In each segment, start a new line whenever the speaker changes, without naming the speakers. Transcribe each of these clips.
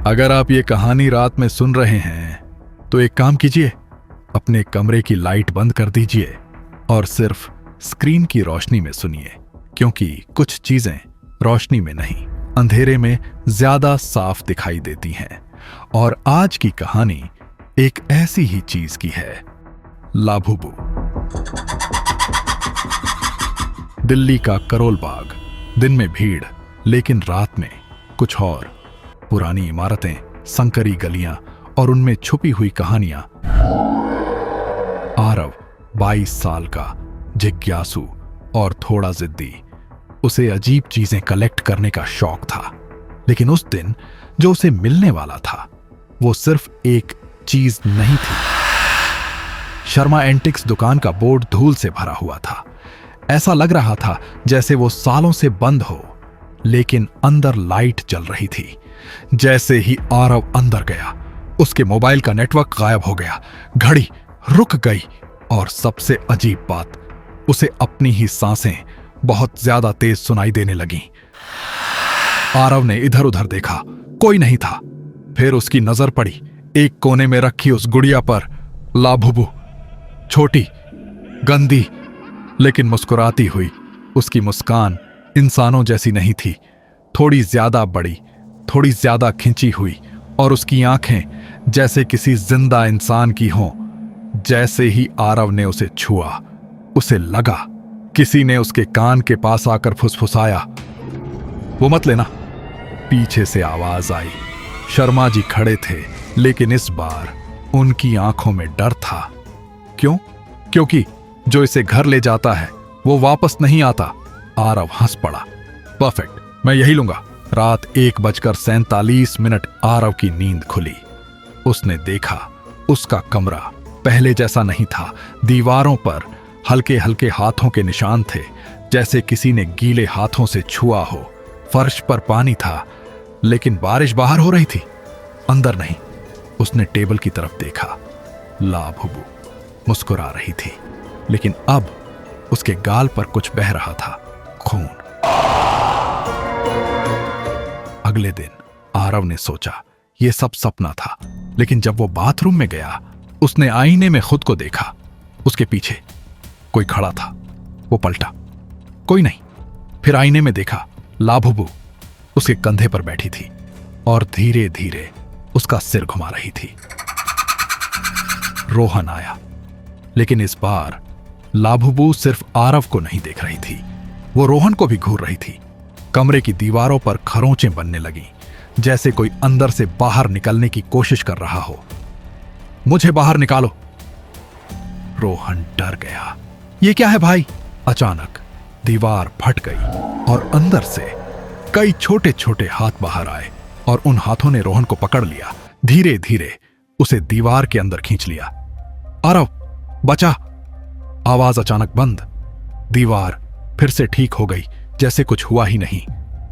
अगर आप ये कहानी रात में सुन रहे हैं तो एक काम कीजिए, अपने कमरे की लाइट बंद कर दीजिए और सिर्फ स्क्रीन की रोशनी में सुनिए, क्योंकि कुछ चीजें रोशनी में नहीं, अंधेरे में ज्यादा साफ दिखाई देती हैं। और आज की कहानी एक ऐसी ही चीज की है, लाभुबू। दिल्ली का करोल बाग। दिन में भीड़, लेकिन रात में कुछ और। पुरानी इमारतें, संकरी गलियां और उनमें छुपी हुई कहानियां। आरव 22 साल का, जिज्ञासु और थोड़ा जिद्दी। उसे अजीब चीजें कलेक्ट करने का शौक था, लेकिन उस दिन जो उसे मिलने वाला था वो सिर्फ एक चीज नहीं थी। शर्मा एंटिक्स दुकान का बोर्ड धूल से भरा हुआ था। ऐसा लग रहा था जैसे वो सालों से बंद हो, लेकिन अंदर लाइट जल रही थी। जैसे ही आरव अंदर गया, उसके मोबाइल का नेटवर्क गायब हो गया, घड़ी रुक गई और सबसे अजीब बात, उसे अपनी ही सांसें बहुत ज्यादा तेज सुनाई देने लगीं। आरव ने इधर उधर देखा, कोई नहीं था। फिर उसकी नजर पड़ी एक कोने में रखी उस गुड़िया पर, लाभुबू। छोटी, गंदी, लेकिन मुस्कुराती हुई। उसकी मुस्कान इंसानों जैसी नहीं थी, थोड़ी ज्यादा बड़ी, थोड़ी ज्यादा खिंची हुई, और उसकी आंखें जैसे किसी जिंदा इंसान की हों। जैसे ही आरव ने उसे छुआ, उसे लगा किसी ने उसके कान के पास आकर फुसफुसाया, वो मत लेना। पीछे से आवाज आई। शर्मा जी खड़े थे, लेकिन इस बार उनकी आंखों में डर था। क्यों? क्योंकि जो इसे घर ले जाता है वो वापस नहीं आता। आरव हंस पड़ा। परफेक्ट, मैं यही लूंगा। रात 1:47 आरव की नींद खुली। उसने देखा उसका कमरा पहले जैसा नहीं था। दीवारों पर हल्के हल्के हाथों के निशान थे, जैसे किसी ने गीले हाथों से छुआ हो। फर्श पर पानी था, लेकिन बारिश बाहर हो रही थी, अंदर नहीं। उसने टेबल की तरफ देखा। लाभुबू मुस्कुरा रही थी, लेकिन अब उसके गाल पर कुछ बह रहा था, खून। अगले दिन आरव ने सोचा यह सब सपना था, लेकिन जब वो बाथरूम में गया, उसने आईने में खुद को देखा। उसके पीछे कोई खड़ा था। वो पलटा, कोई नहीं। फिर आईने में देखा, लाभुबू उसके कंधे पर बैठी थी और धीरे धीरे उसका सिर घुमा रही थी। रोहन आया, लेकिन इस बार लाभुबू सिर्फ आरव को नहीं देख रही थी, वो रोहन को भी घूर रही थी। कमरे की दीवारों पर खरोंचें बनने लगीं, जैसे कोई अंदर से बाहर निकलने की कोशिश कर रहा हो। मुझे बाहर निकालो। रोहन डर गया। ये क्या है भाई? अचानक दीवार फट गई और अंदर से कई छोटे छोटे हाथ बाहर आए और उन हाथों ने रोहन को पकड़ लिया। धीरे धीरे उसे दीवार के अंदर खींच लिया। आरव बचा। आवाज अचानक बंद। दीवार फिर से ठीक हो गई, जैसे कुछ हुआ ही नहीं।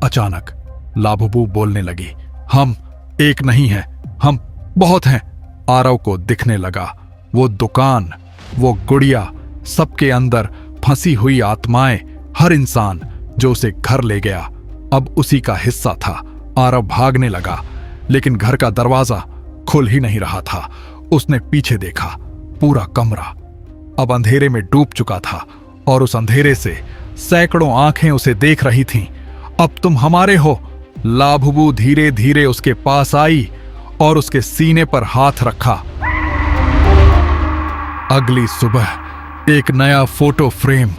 अचानक लाभुबू बोलने लगी, हम एक नहीं हैं, हम बहुत हैं। आरव को दिखने लगा वो दुकान, वो गुड़िया, सबके अंदर फंसी हुई आत्माएं, हर इंसान जो उसे घर ले गया अब उसी का हिस्सा था। आरव भागने लगा, लेकिन घर का दरवाजा खुल ही नहीं रहा था। उसने पीछे देखा, पूरा कमरा अब अंधेरे में डूब चुका था और उस अंधेरे से सैकड़ों आंखें उसे देख रही थीं। अब तुम हमारे हो। लाभुबू धीरे धीरे उसके पास आई और उसके सीने पर हाथ रखा। अगली सुबह एक नया फोटो फ्रेम।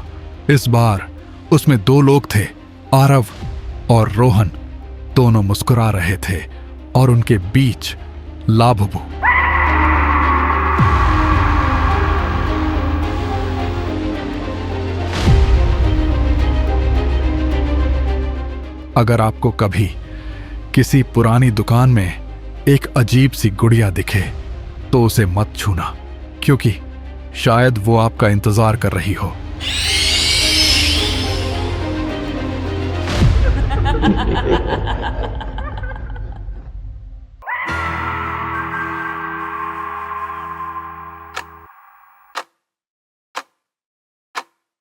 इस बार उसमें 2 लोग थे, आरव और रोहन। दोनों मुस्कुरा रहे थे और उनके बीच लाभुबू। अगर आपको कभी किसी पुरानी दुकान में एक अजीब सी गुड़िया दिखे तो उसे मत छूना, क्योंकि शायद वो आपका इंतजार कर रही हो।